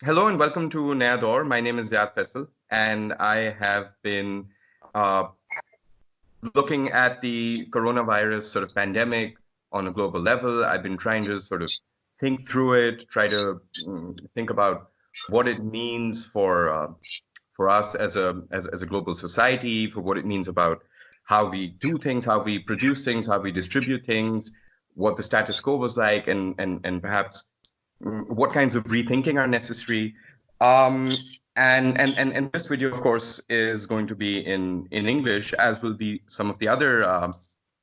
Hello and welcome to Naya Daur. My name is Ziyad Faisal, and I have been uh, looking at the coronavirus sort of pandemic on a global level. I've been trying to sort of think through it, try to think about what it means for us as a global society, for what it means about how we do things, how we produce things, how we distribute things, what the status quo was like, and perhaps what kinds of rethinking are necessary. And this video, of course, is going to be in English, as will be some of the other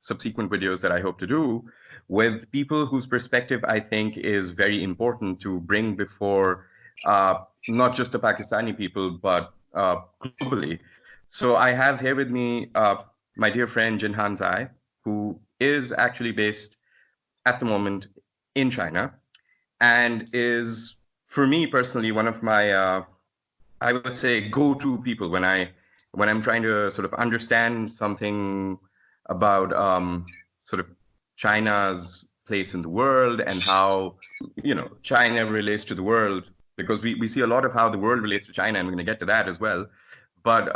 subsequent videos that I hope to do with people whose perspective I think is very important to bring before not just the Pakistani people, but globally. So I have here with me my dear friend Jinhan Cai, who is actually based at the moment in China and is, for me personally, one of my I would say go-to people when I'm trying to sort of understand something about sort of China's place in the world and how China relates to the world, because we see a lot of how the world relates to China, and we're going to get to that as well. But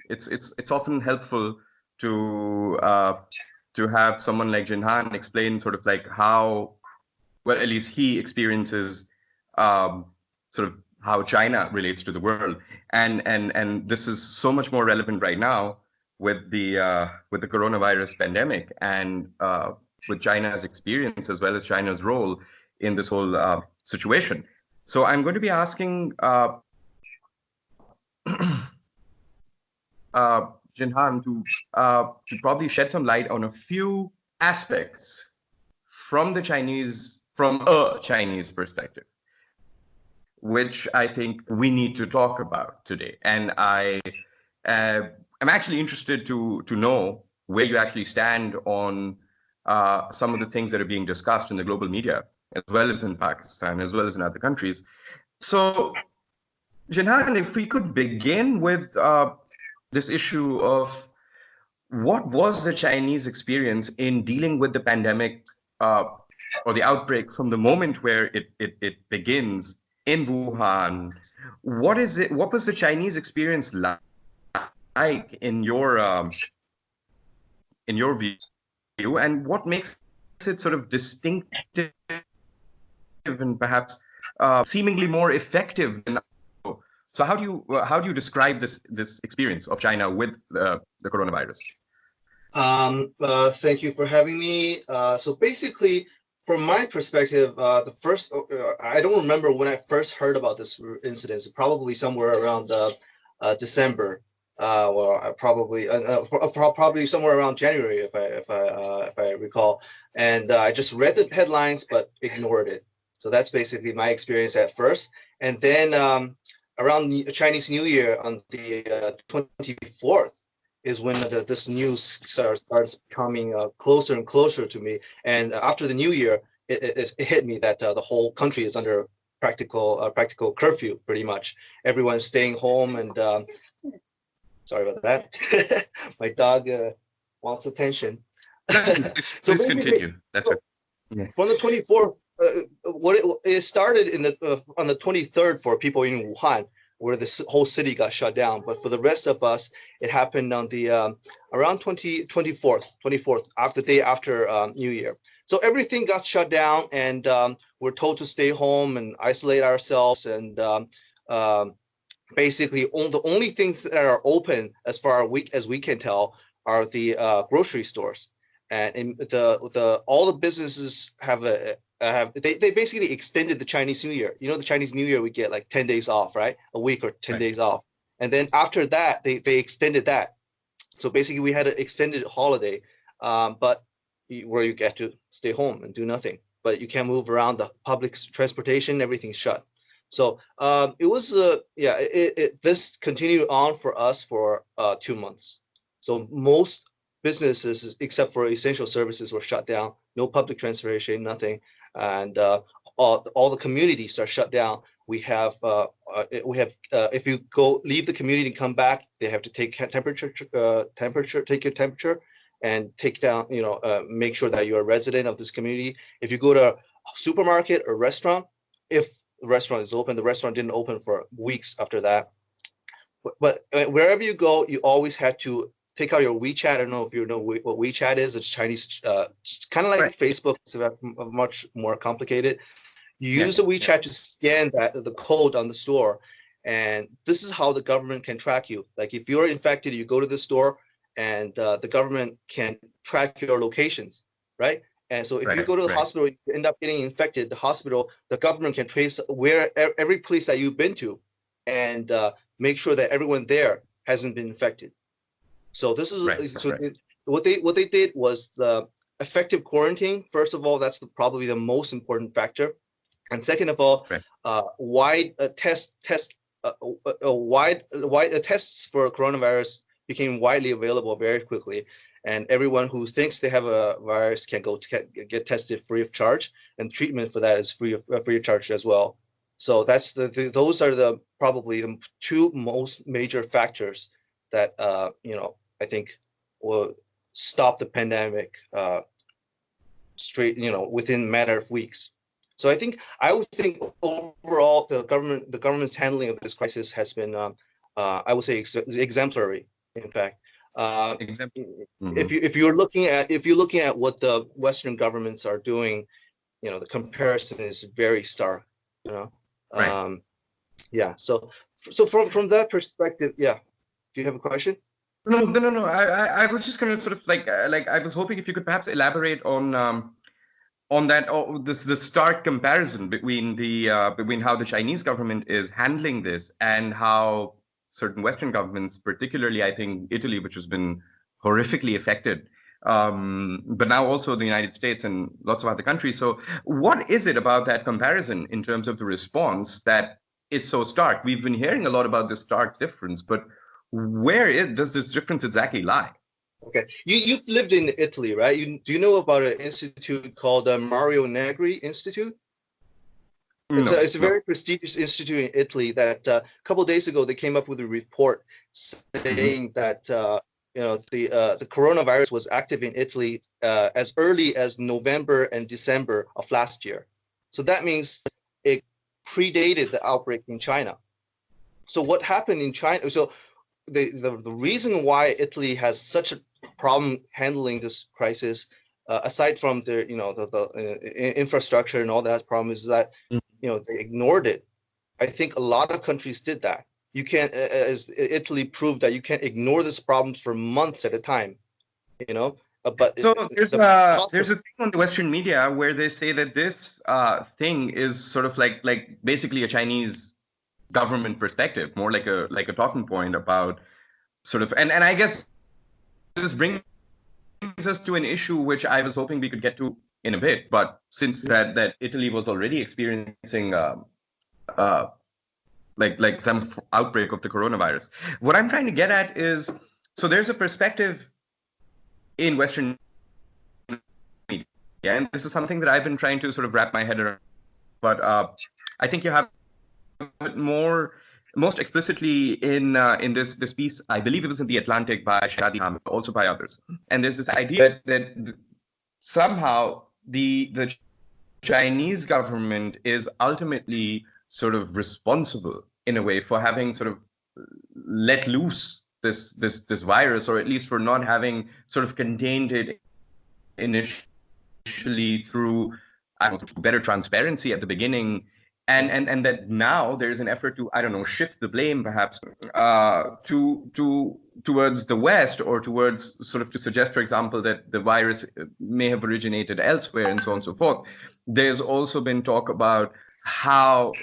it's often helpful to uh, to have someone like Jinhan explain sort of like how, well, at least he experiences um, sort of how China relates to the world, and this is so much more relevant right now with the coronavirus pandemic and with China's experience as well as China's role in this whole situation. So I'm going to be asking Jinhan to probably shed some light on a few aspects from a Chinese perspective, which I think we need to talk about today. And I'm actually interested to know where you actually stand on some of the things that are being discussed in the global media, as well as in Pakistan, as well as in other countries. So, Jinhan, if we could begin with this issue of what was the Chinese experience in dealing with the pandemic uh, or the outbreak from the moment where it begins in Wuhan? What is it? What was the Chinese experience like in your view, and what makes it sort of distinctive and perhaps seemingly more effective than others? So how do you describe this experience of China with the coronavirus? Thank you for having me. So basically, from my perspective, I don't remember when I first heard about this incident. Probably somewhere around December. Probably somewhere around January, if I recall. And I just read the headlines but ignored it. So that's basically my experience at first. And then around the Chinese New Year on the 24th is when this news starts coming closer and closer to me. And after the New Year, it hit me that the whole country is under practical curfew. Pretty much, everyone's staying home. And sorry about that. My dog wants attention. That's okay. Please, So please basically, continue. That's okay. Yeah. from the 24th, it started on the 23rd for people in Wuhan, where this whole city got shut down. But for the rest of us, it happened on the around 24th, after the day after New Year. So everything got shut down, and we're told to stay home and isolate ourselves. And basically, the only things that are open, as far as we can tell, are the grocery stores. And the all the businesses they basically extended the Chinese New Year. You know, the Chinese New Year we get like 10 days off, right? A week or 10 Right. days off. And then after that, they extended that. So basically we had an extended holiday, but where you get to stay home and do nothing, but you can't move around. The public transportation, everything's shut. So it was this continued on for us for 2 months. So most businesses, except for essential services, were shut down. No public transportation, nothing, and all the communities are shut down. If you go leave the community and come back, they have to take take your temperature, and take down, make sure that you're a resident of this community. If you go to a supermarket or restaurant, if the restaurant is open. The restaurant didn't open for weeks after that. But wherever you go, you always had to take out your WeChat. I don't know if you know what WeChat is. It's Chinese, kind of like Right. Facebook. It's much more complicated. You Yeah. use the Yeah. WeChat to scan the code on the store, and this is how the government can track you. Like if you're infected, you go to the store, and the government can track your locations, right? And so if you Right. go to the Right. hospital, you end up getting infected. The government can trace where every place that you've been to, and make sure that everyone there hasn't been infected. So this Right. is so Right. what they did was the effective quarantine. First of all, that's probably the most important factor. And second of all, Right. wide tests for coronavirus became widely available very quickly, and everyone who thinks they have a virus can go to get tested free of charge, and treatment for that is free of charge as well. So that's those are the probably the two most major factors that I think will stop the pandemic straight, within a matter of weeks. So I would think overall the government's handling of this crisis has been, I would say, exemplary. In fact, uh, Example. if Hmm. you're looking at what the Western governments are doing, the comparison is very stark. You know, Right. um, yeah. So from that perspective, yeah. Do you have a question? No, no, no, no. I was just gonna sort of like I was hoping if you could perhaps elaborate on that, or this the stark comparison between the between how the Chinese government is handling this and how certain Western governments, particularly I think Italy, which has been horrifically affected, but now also the United States and lots of other countries. So, what is it about that comparison in terms of the response that is so stark? We've been hearing a lot about this stark difference, but does this difference exactly lie? Okay, you've lived in Italy, right? Do you know about an institute called Mario Negri Institute? No, It's a no. very prestigious institute in Italy that a couple of days ago they came up with a report Hmm. saying that the coronavirus was active in Italy as early as November and December of last year. So that means it predated the outbreak in China. So what happened in China? So the reason why Italy has such a problem handling this crisis, aside from the infrastructure and all that problem, is that they ignored it. I think a lot of countries did that. You can't, as Italy proved that you can't ignore this problem for months at a time. You know, but So there's the there's a thing on the Western media where they say that this thing is sort of like basically a Chinese government perspective, more like a talking point about sort of and I guess this brings us to an issue which I was hoping we could get to in a bit, but since that Italy was already experiencing uh, like some outbreak of the coronavirus, what I'm trying to get at is so there's a perspective in Western media, and this is something that I've been trying to sort of wrap my head around. But I think you have it most explicitly in this piece. I believe it was in the Atlantic by Shadi Ahmed, also by others. And there's this idea that somehow the Chinese government is ultimately sort of responsible in a way for having sort of let loose this virus, or at least for not having sort of contained it initially through I don't know, through better transparency at the beginning, and that now there's an effort to I don't know shift the blame perhaps to towards the West, or towards sort of to suggest, for example, that the virus may have originated elsewhere and so on and so forth. There's also been talk about how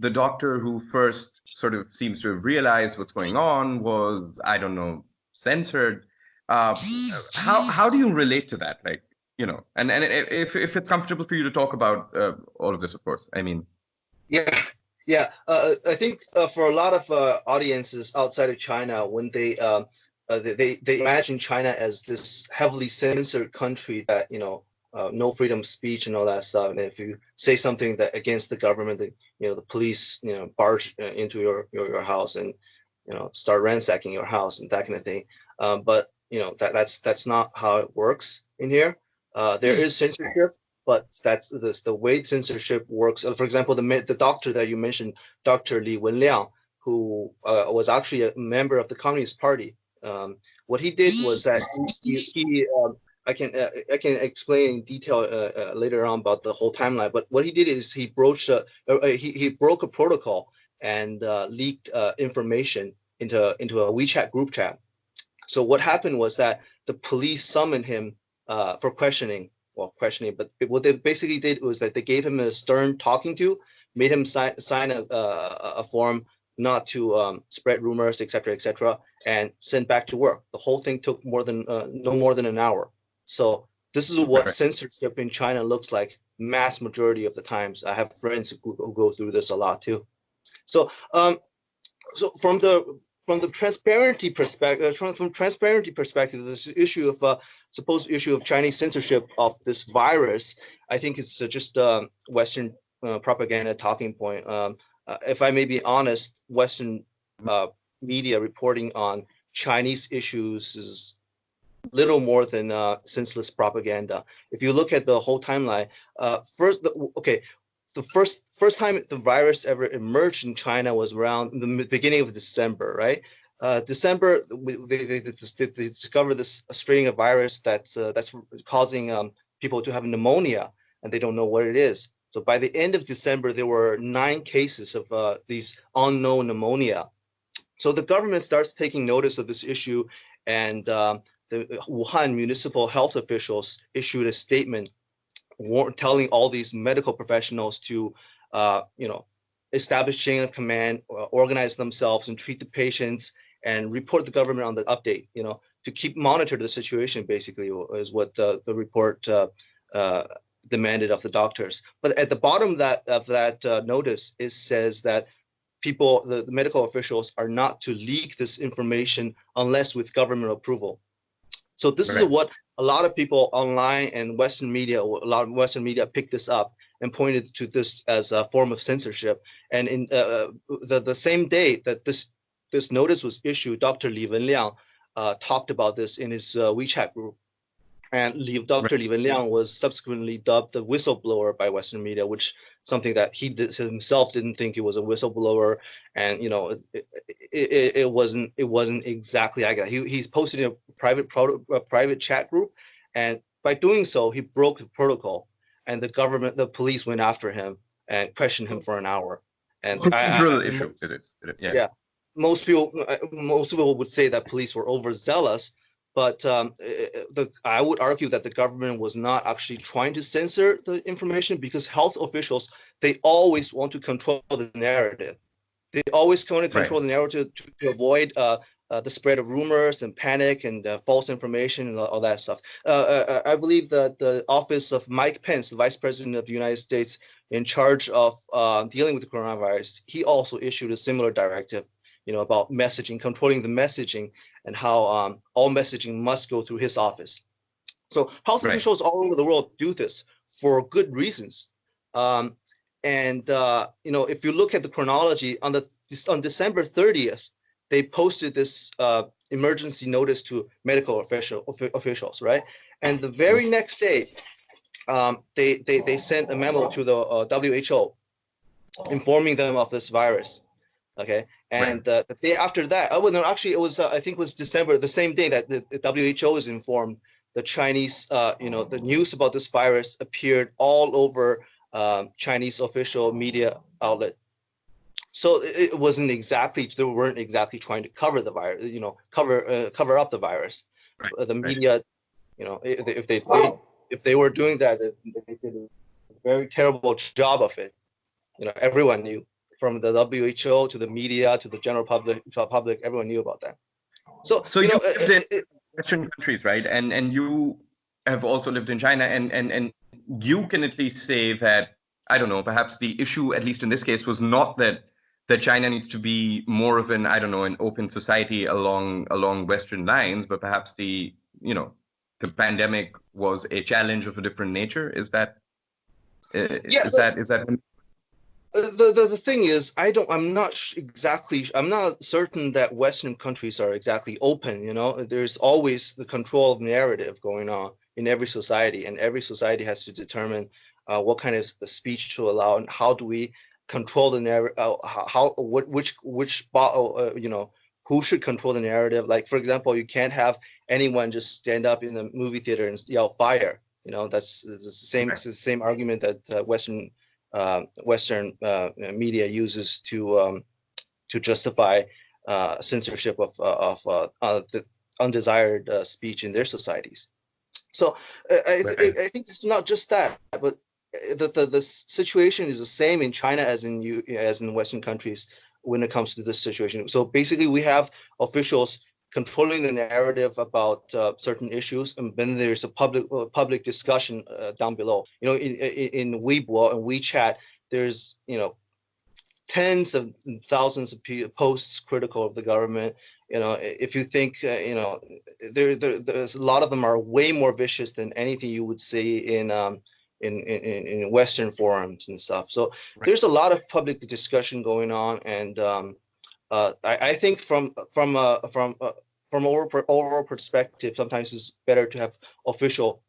the doctor who first sort of seems to have realized what's going on was I don't know censored. How do you relate to that? Like, and if it's comfortable for you to talk about all of this, of course. I mean, Yeah, yeah. I think for a lot of audiences outside of China, when they imagine China as this heavily censored country that no freedom of speech and all that stuff. And if you say something that against the government, the police barge into your house and start ransacking your house and that kind of thing. But that's not how it works in here. There is censorship, but that's the way censorship works. For example, the doctor that you mentioned, Dr. Leigh Whannell, who was actually a member of the Communist Party. What he did was that I can explain in detail later on about the whole timeline. But what he did is he broke a protocol and leaked information into a WeChat group chat. So what happened was that the police summoned him for questioning. Well, questioning, but what they basically did was that they gave him a stern talking to, made him sign a form not to spread rumors, etc., and sent back to work. The whole thing took no more than an hour. So this is what Right. censorship in China looks like. Mass majority of the times, I have friends who go through this a lot too. So so from the transparency perspective, from transparency perspective, this issue of supposed issue of Chinese censorship of this virus, I think it's just Western propaganda talking point. If I may be honest, Western media reporting on Chinese issues is little more than senseless propaganda. If you look at the whole timeline, the first time the virus ever emerged in China was around the beginning of December, right? December, they discovered this strain of virus that's causing people to have pneumonia, and they don't know what it is. So by the end of December, there were 9 cases of these unknown pneumonia. So the government starts taking notice of this issue, and the Wuhan municipal health officials issued a statement telling all these medical professionals to, establish chain of command, organize themselves, and treat the patients, and report the government on the update. To keep monitor the situation. Basically, is what the report demanded of the doctors. But at the bottom of that notice, it says that the medical officials are not to leak this information unless with government approval. So this is Right. what a lot of people online and a lot of Western media picked this up and pointed to this as a form of censorship. And in the same day that this notice was issued, Dr. Leigh Whannell talked about this in his WeChat group. And Right. Dr. Leigh Whannell was subsequently dubbed the whistleblower by Western media, which something that he himself didn't think he was a whistleblower, and it wasn't exactly like that. He's posted in a private chat group, and by doing so, he broke the protocol, and the police went after him and questioned him for an hour. And Procedural issue. It is. Yeah. yeah, most people would say that police were overzealous, but I would argue that the government was not actually trying to censor the information, because health officials, they always want to control the narrative. They always want to Right. control the narrative to avoid the spread of rumors and panic and false information and all that stuff. I believe that the office of Mike Pence, the Vice President of the United States in charge of dealing with the coronavirus, he also issued a similar directive, about messaging, controlling the messaging, and how all messaging must go through his office. So health Right. officials all over the world do this for good reasons. Um, and if you look at the chronology, on December 30th, they posted this emergency notice to medical officials, right? And the very next day, they sent a memo to the WHO informing them of this virus. Okay, Right. and the day after that, oh no, actually it was I think it was December, the same day that the WHO is informed. The Chinese, the news about this virus appeared all over Chinese official media outlet. So it wasn't exactly, they weren't exactly trying to cover the virus, cover up the virus. Right. The Right. media, if they were doing that, they did a very terrible job of it. Everyone knew, from the WHO to the media to the general public, everyone knew about that. So, So you lived in Western countries, right? And you have also lived in China, and you can at least say that, I don't know, perhaps the issue, at least in this case, was not that China needs to be more of an, I don't know, an open society along Western lines, but perhaps the pandemic was a challenge of a different nature. Is that yeah, is that the thing is, I'm not certain that Western countries are exactly open. There's always the control of narrative going on. in every society, and every society has to determine what kind of speech to allow, and how do we control the narrative, who should control the narrative. Like, for example, you can't have anyone just stand up in the movie theater and yell fire. That's the same argument that Western media uses to justify censorship of the undesired speech in their societies. So I think it's not just that, but the situation is the same in China as in Western countries when it comes to this situation. So basically, we have officials controlling the narrative about certain issues, and then there's a public discussion down below. In Weibo and WeChat, there's tens of thousands of posts critical of the government. If you think, there's a lot of them are way more vicious than anything you would see in Western forums and stuff. So there's a lot of public discussion going on, and I think from overall perspective, sometimes it's better to have official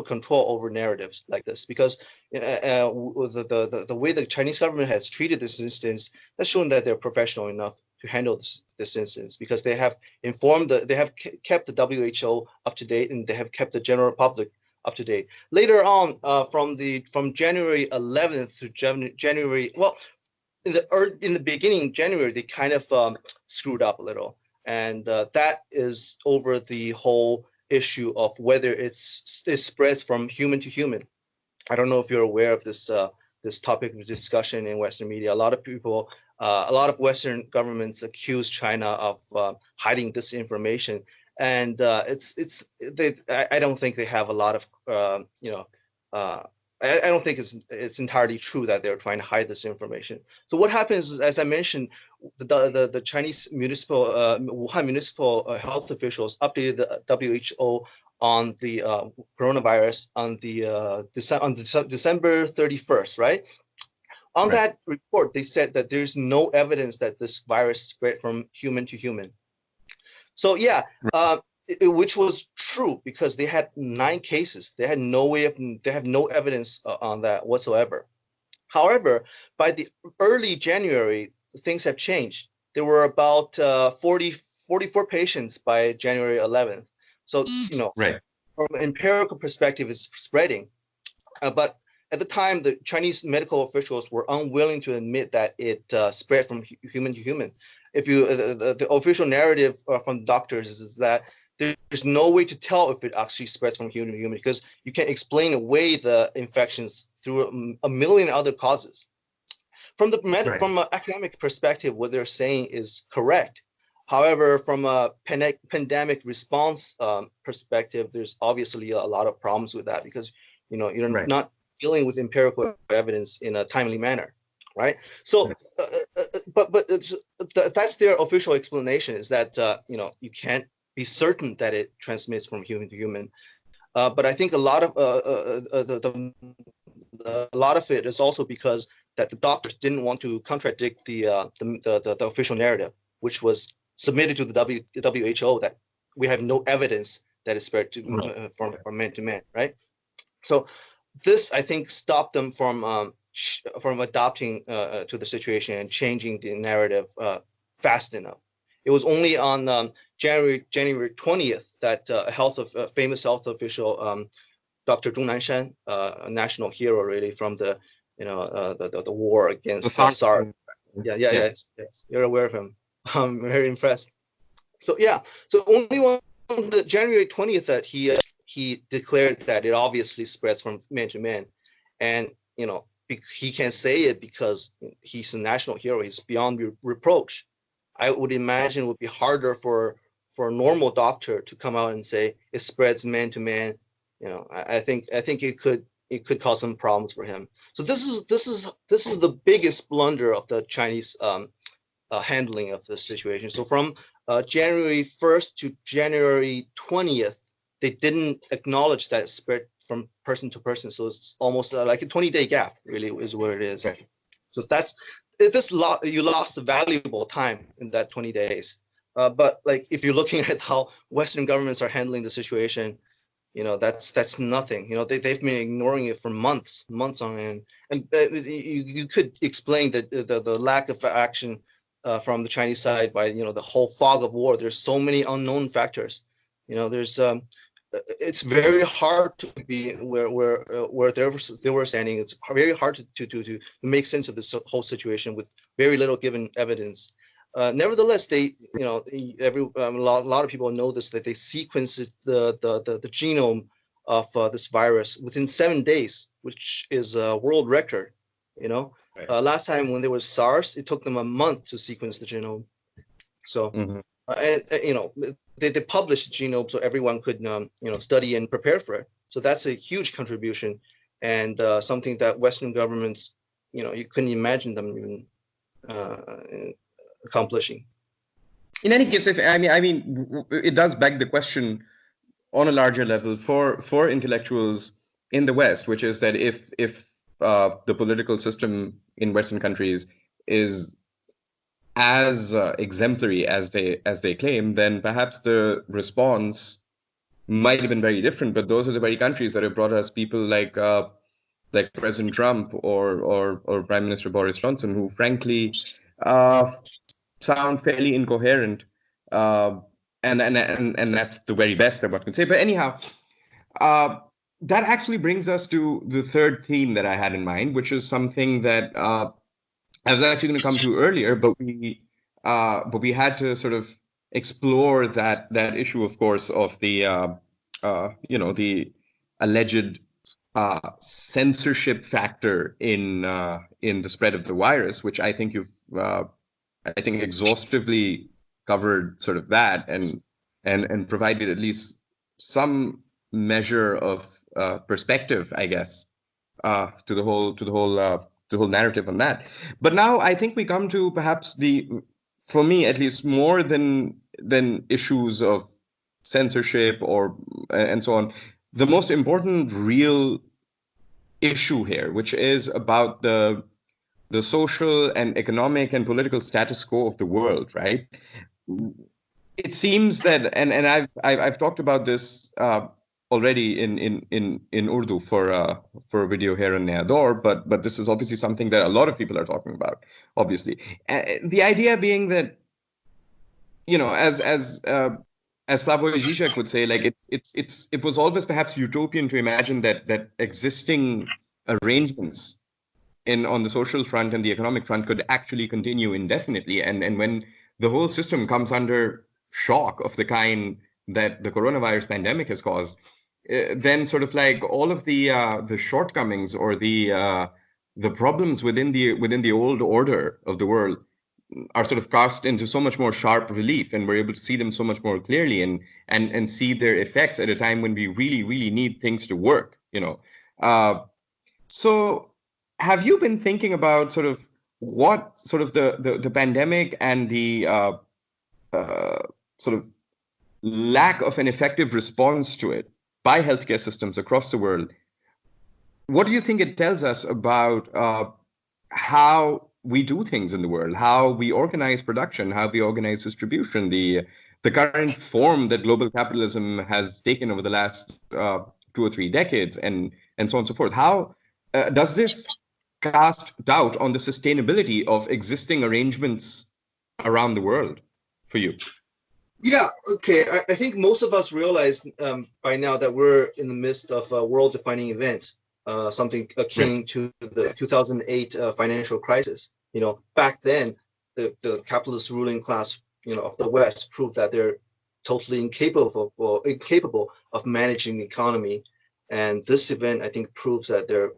control over narratives like this, because the way the Chinese government has treated this instance has shown that they're professional enough to handle this instance, because they have kept the WHO up to date, and they have kept the general public up to date. Later on, from January 11th to January, well, in the beginning, January, they kind of screwed up a little, and that is over the whole issue of whether it spreads from human to human. I don't know if you're aware of this topic of discussion in Western media. A lot of Western governments accuse China of hiding this information, and I don't think they have a lot of I don't think it's entirely true that they're trying to hide this information. So what happens is, as I mentioned, the Chinese Wuhan municipal health officials updated the WHO on the coronavirus on December 31st, right? On that report, they said that there's no evidence that this virus spread from human to human. So yeah, which was true, because they had 9 cases. They have no evidence on that whatsoever. However, by the early January, things have changed. There were about 44 patients by January 11th. So, from an empirical perspective, it's spreading. But at the time, the Chinese medical officials were unwilling to admit that it spread from human to human. If you the official narrative from doctors is that there's no way to tell if it actually spreads from human to human, because you can explain away the infections through a million other causes. From an academic perspective, what they're saying is correct. However, from a pandemic response perspective, there's obviously a lot of problems with that, because you're not dealing with empirical evidence in a timely manner, right? So, but that's their official explanation, is that you can't be certain that it transmits from human to human. But I think a lot of it is also because that the doctors didn't want to contradict the official narrative, which was submitted to the WHO, that we have no evidence that it spread from man to man, right? So this, I think, stopped them from adopting to the situation and changing the narrative fast enough. It was only on January 20th that famous health official, Dr. Zhong Nanshan, a national hero really from the war against SARS. Yes, you're aware of him. I'm very impressed. So only on the January 20th that he declared that it obviously spreads from man to man, and he can't say it because he's a national hero. He's beyond reproach. I would imagine it would be harder for a normal doctor to come out and say it spreads man to man. I think it could cause some problems for him. So this is the biggest blunder of the Chinese handling of the situation. So from January 1st to January 20th, they didn't acknowledge that it spread from person to person. So it's almost like a 20-day gap, really, is where it is. Right. So you lost the valuable time in that 20 days. But like, if you're looking at how Western governments are handling the situation, That's nothing. They've been ignoring it for months on end. And you could explain the lack of action from the Chinese side by the whole fog of war. There's so many unknown factors. There's it's very hard to be where they were standing. It's very hard to make sense of this whole situation with very little given evidence. Nevertheless, they, a lot of people know this, that they sequenced the genome of this virus within 7 days, which is a world record. Right. Last time when there was SARS, it took them a month to sequence the genome. So, Mm-hmm. they published the genome so everyone could study and prepare for it. So that's a huge contribution, and something that Western governments, you couldn't imagine them even accomplishing. In any case, if it does beg the question on a larger level for intellectuals in the West, which is that if the political system in Western countries is as exemplary as they claim, then perhaps the response might have been very different. But those are the very countries that have brought us people like President Trump or Prime Minister Boris Johnson, who frankly uh, sound fairly incoherent. Uh, and that's the very best that one can say. But anyhow, uh, that actually brings us to the third theme that I had in mind, which is something that I was actually going to come to earlier, but we had to sort of explore that issue, of course, of the alleged censorship factor in the spread of the virus, which I think you've I think exhaustively covered sort of that and provided at least some measure of perspective, I guess, to the whole narrative on that. But now I think we come to perhaps for me at least, more than issues of censorship or and so on, the most important real issue here, which is about the social and economic and political status quo of the world, right? It seems that, and I've talked about this already in Urdu for a video here in Naya Daur, but this is obviously something that a lot of people are talking about. Obviously, the idea being that, as Slavoj Žižek would say, like it was always perhaps utopian to imagine that existing arrangements on the social front and the economic front could actually continue indefinitely. And when the whole system comes under shock of the kind that the coronavirus pandemic has caused, then sort of like all of the shortcomings or the problems within the old order of the world are sort of cast into so much more sharp relief, and we're able to see them so much more clearly and see their effects at a time when we really really need things to work. So, have you been thinking about sort of what sort of the pandemic and the uh, sort of lack of an effective response to it by healthcare systems across the world? What do you think it tells us about how we do things in the world, how we organize production, how we organize distribution, the current form that global capitalism has taken over the last 2 or 3 decades, and so on and so forth? How does this cast doubt on the sustainability of existing arrangements around the world for you? Yeah, okay. I think most of us realize by now that we're in the midst of a world-defining event, something Right. akin to the 2008 financial crisis. Back then, the capitalist ruling class, of the West proved that they're totally incapable of managing the economy, and this event, I think, proves that they're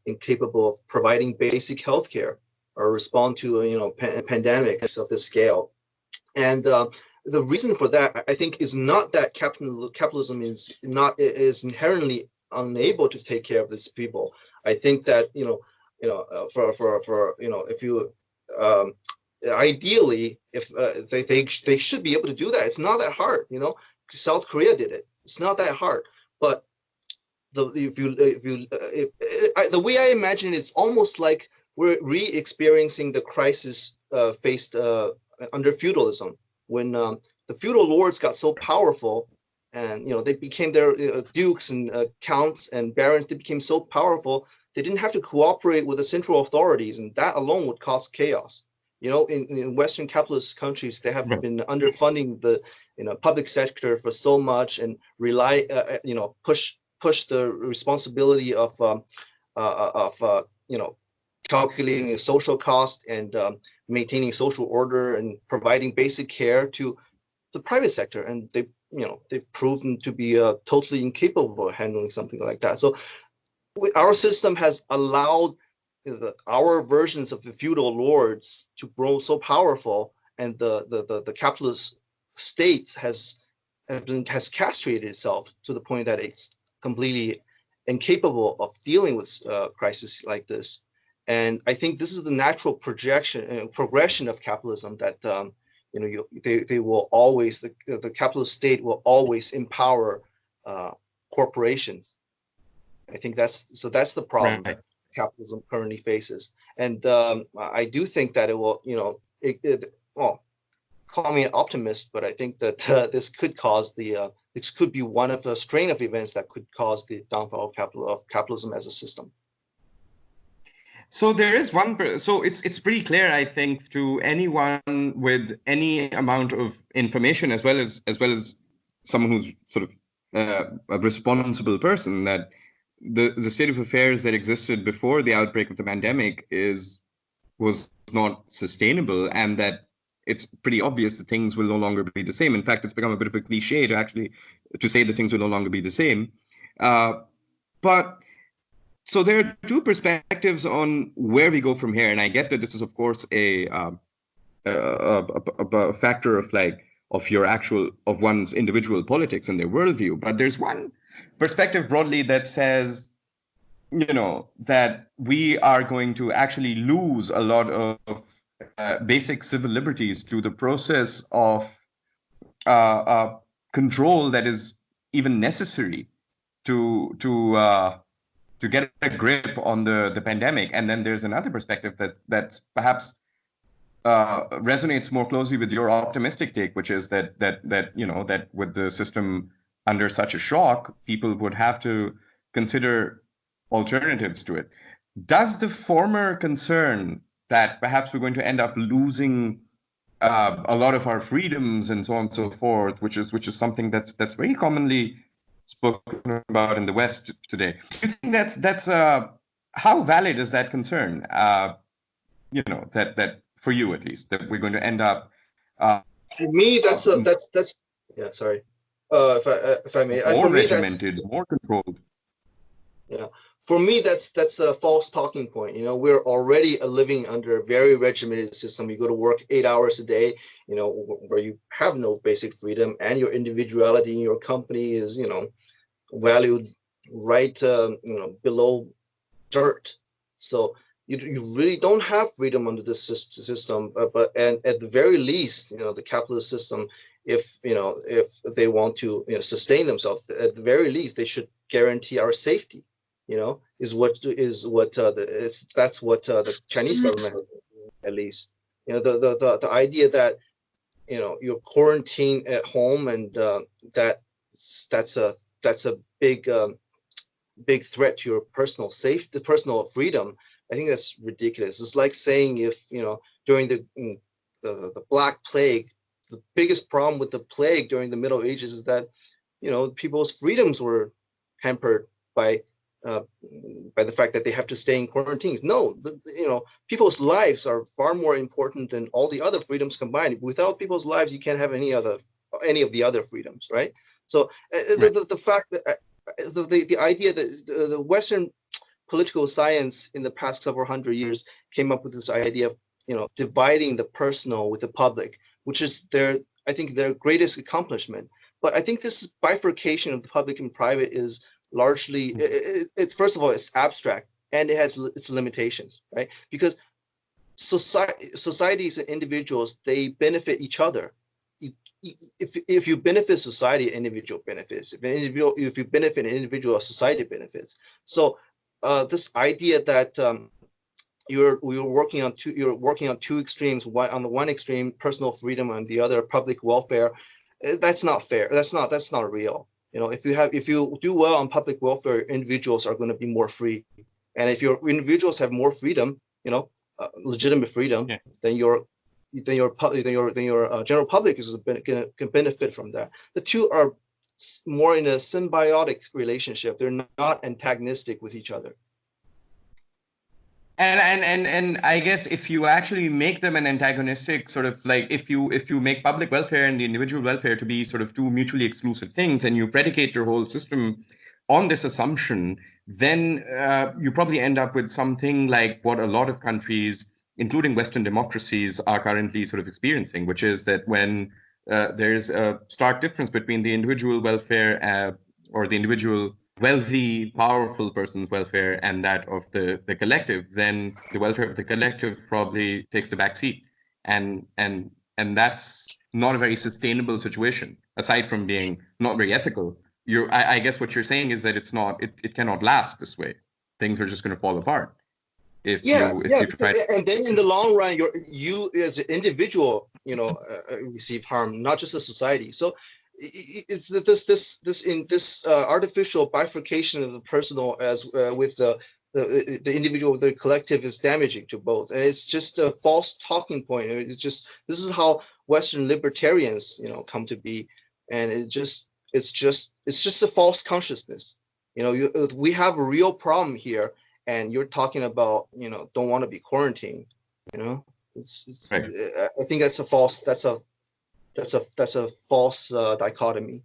incapable of providing basic healthcare or respond to pandemics of this scale. And the reason for that, I think, is not that capitalism is inherently unable to take care of these people. I think that for if you ideally, if they should be able to do that. It's not that hard. South Korea did it. It's not that hard. But the way I imagine it, it's almost like we're re-experiencing the crisis faced under feudalism, when the feudal lords got so powerful and they became their dukes and counts and barons. They became so powerful they didn't have to cooperate with the central authorities, and that alone would cause chaos. In Western capitalist countries, they have Right. been underfunding the public sector for so much, and rely push the responsibility of calculating the social cost and maintaining social order and providing basic care to the private sector, and they've proven to be totally incapable of handling something like that. So our system has allowed our versions of the feudal lords to grow so powerful, and the capitalist state has castrated itself to the point that it's completely incapable of dealing with crises like this. And I think this is the natural progression of capitalism, that they will always, the capitalist state will always empower corporations. I think that's the problem Right. capitalism currently faces. And I do think that it will, well, call me an optimist, but I think that this could be one of a strain of events that could cause the downfall of capitalism as a system. So there is so it's pretty clear, I think, to anyone with any amount of information, as well as someone who's sort of a responsible person, that the state of affairs that existed before the outbreak of the pandemic was not sustainable, and that it's pretty obvious that things will no longer be the same. In fact, it's become a bit of a cliche to say that things will no longer be the same. But so there are two perspectives on where we go from here, and I get that this is, of course, a factor of one's individual politics and their worldview. But there's one perspective broadly that says, that we are going to actually lose a lot of basic civil liberties to the process of control that is even necessary to get a grip on the pandemic. And then there's another perspective that's perhaps resonates more closely with your optimistic take, which is that with the system under such a shock, people would have to consider alternatives to it. Does the former concern that perhaps we're going to end up losing a lot of our freedoms and so on and so forth, which is something that's very commonly spoken about in the West today, do you think that's how valid is that concern? That for you at least, that we're going to end up For me, that's yeah. Sorry, if I may, more for me regimented, more controlled. yeah, for me that's a false talking point. We're already living under a very regimented system. You go to work 8 hours a day, where you have no basic freedom, and your individuality in your company is valued right below dirt. So you really don't have freedom under this system. And at the very least, the capitalist system, if they want to sustain themselves, at the very least they should guarantee our safety. That's what the Chinese government, at least, the idea that you're quarantined at home, and that's a big threat to your personal safety, personal freedom. I think that's ridiculous. It's like saying, if during the Black Plague, the biggest problem with the plague during the Middle Ages is that people's freedoms were hampered by the fact that they have to stay in quarantines. No, people's lives are far more important than all the other freedoms combined. Without people's lives, you can't have any of the other freedoms, right? So Right. the fact that the idea that the Western political science in the past several hundred years came up with this idea of dividing the personal with the public, which is I think their greatest accomplishment. But I think this bifurcation of the public and private is largely, it's first of all, it's abstract, and it has its limitations, right? Because societies and individuals, they benefit each other. If you benefit society, individual benefits. If you benefit an individual, society benefits. So this idea that you're working on two extremes. On the one extreme, personal freedom, on the other, public welfare. That's not fair. That's not real. If you do well on public welfare, individuals are going to be more free, and if your individuals have more freedom, legitimate freedom, Yeah. then your general public can benefit from that. The two are more in a symbiotic relationship. They're not antagonistic with each other. And I guess if you actually make them an antagonistic sort of like, if you make public welfare and the individual welfare to be sort of two mutually exclusive things, and you predicate your whole system on this assumption, then you probably end up with something like what a lot of countries, including Western democracies, are currently sort of experiencing, which is that when there's a stark difference between the individual welfare or the individual wealthy, powerful person's welfare and that of the collective, then the welfare of the collective probably takes the back seat. And that's not a very sustainable situation, aside from being not very ethical. I guess what you're saying is that it cannot last this way. Things are just going to fall apart Yeah, if yeah, you try to. and then in the long run, you as an individual, receive harm, not just the society. So it's this artificial bifurcation of the personal as with the individual with the collective is damaging to both, and it's just a false talking point. It's just this is how Western libertarians, come to be, and it's just a false consciousness. We have a real problem here, and you're talking about don't want to be quarantined. It's Right. I think that's a false dichotomy,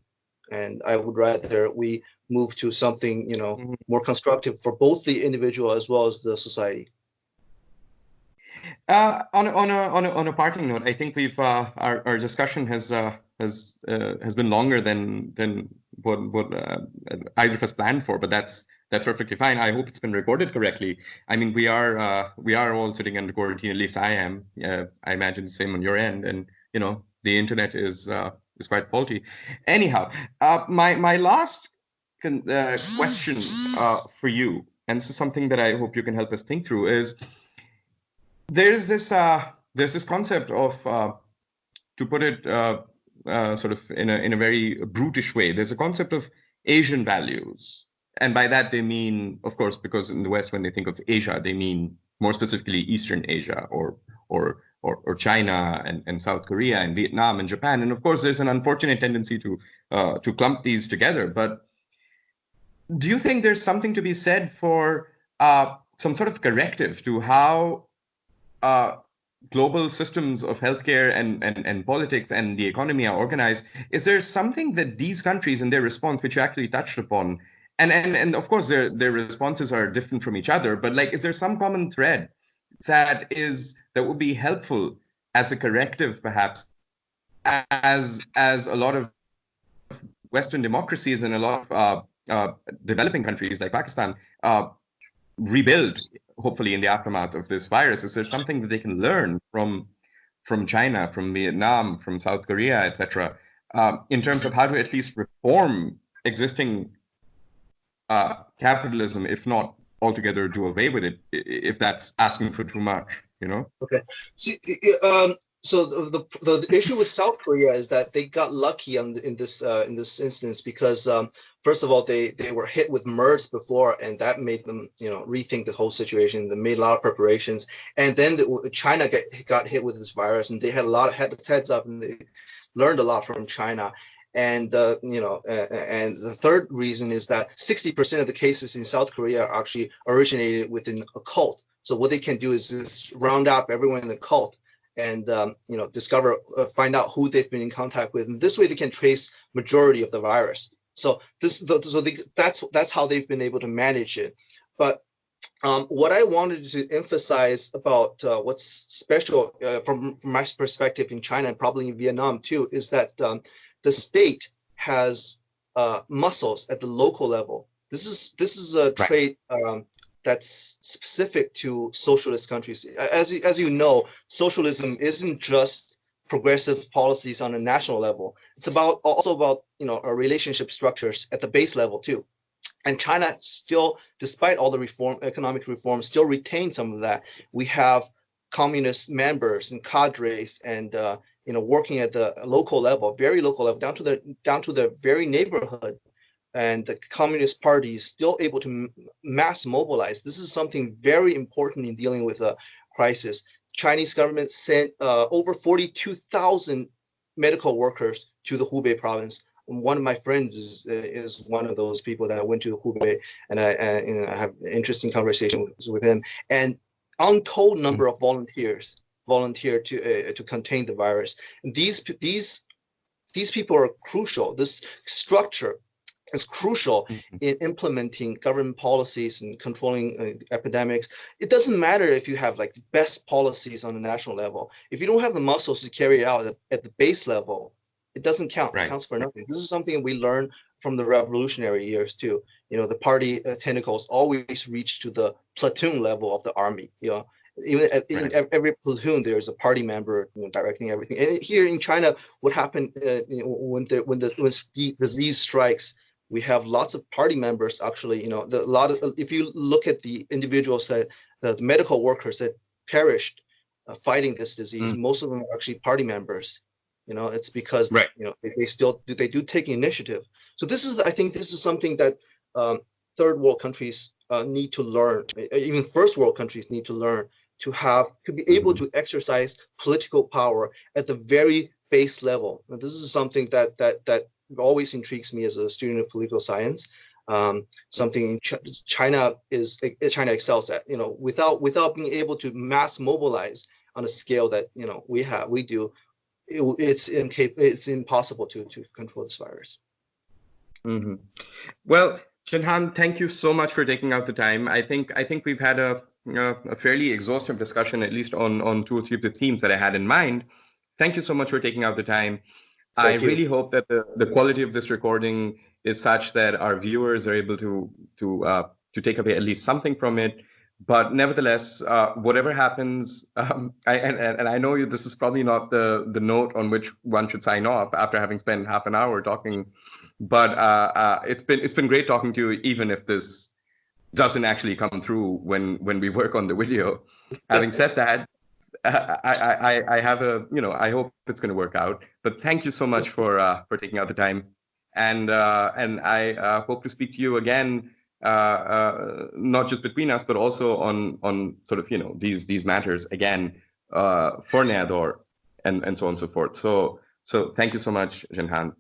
and I would rather we move to something Mhm. more constructive for both the individual as well as the society. On a parting note, I think we've our discussion has been longer than what either of us planned for, but that's perfectly fine. I hope it's been recorded correctly. I mean, we are all sitting under quarantine. At least I am. I imagine the same on your end, and the internet is quite faulty. Anyhow, my last question for you, and this is something that I hope you can help us think through, is there's this concept of to put it sort of in a very brutish way. There's a concept of Asian values, and by that they mean, of course, because in the West when they think of Asia, they mean more specifically Eastern Asia or China and South Korea and Vietnam and Japan. And of course, there's an unfortunate tendency to clump these together. But do you think there's something to be said for some sort of corrective to how uh, global systems of healthcare and politics and the economy are organized? Is there something that these countries in their response, which you actually touched upon, and of course their responses are different from each other, but like, is there some common thread that would be helpful as a corrective, perhaps, as a lot of Western democracies and a lot of developing countries like Pakistan rebuild, hopefully in the aftermath of this virus? Is there something that they can learn from China, from Vietnam, from South Korea, etc., in terms of how to at least reform existing capitalism, if not altogether do away with it, if that's asking for too much? Okay. See, so the issue with South Korea is that they got lucky in this instance because first of all they were hit with MERS before, and that made them rethink the whole situation. They made a lot of preparations, and then China got hit with this virus, and they had a lot of heads up, and they learned a lot from China. And and the third reason is that 60% of the cases in South Korea are actually originated within a cult. So what they can do is just round up everyone in the cult and discover, find out who they've been in contact with, and this way they can trace majority of the virus. So that's how they've been able to manage it. But what I wanted to emphasize about what's special from my perspective in China and probably in Vietnam too is that the state has muscles at the local level. This is a Right. trait that's specific to socialist countries. As you know, socialism isn't just progressive policies on a national level. It's also about our relationship structures at the base level too. And China still, despite all the economic reform, still retains some of that. We have communist members and cadres and working at the local level, very local level, down to the very neighborhood, and the Communist Party is still able to mass mobilize. This is something very important in dealing with a crisis. Chinese government sent over 42,000 medical workers to the Hubei province. One of my friends is one of those people that went to Hubei, and I have interesting conversations with him. And untold number of volunteers volunteer to contain the virus. These people are crucial. This structure is crucial in implementing government policies and controlling epidemics. It doesn't matter if you have like best policies on the national level. If you don't have the muscles to carry it out at the base level, it doesn't count. It counts for nothing. This is something we learned from the revolutionary years too. The party tentacles always reach to the platoon level of the army. Even in every platoon, there's a party member directing everything. And here in China, what happened when the disease strikes, we have lots of party members. Actually, if you look at the individuals the medical workers that perished fighting this disease, most of them are actually party members. It's because they do take initiative. So I think this is something that third world countries need to learn. Even first world countries need to learn to be able to exercise political power at the very base level. And this is something that always intrigues me as a student of political science. Something China excels at. Without being able to mass mobilize on a scale that we do, it's impossible to control this virus. Mm-hmm. Well, Jinhan, thank you so much for taking out the time. I think we've had a fairly exhaustive discussion, at least on 2 or 3 of the themes that I had in mind. Thank you so much for taking out the time. I really hope that the quality of this recording is such that our viewers are able to take away at least something from it. But nevertheless, whatever happens, I know this is probably not the note on which one should sign off after having spent half an hour talking. But it's been great talking to you, even if this doesn't actually come through when we work on the video. Having said that, I have I hope it's going to work out. But thank you so much for taking out the time, and I hope to speak to you again, not just between us, but also on sort of these matters again for Naya Daur and so on and so forth. So thank you so much, Jinhan.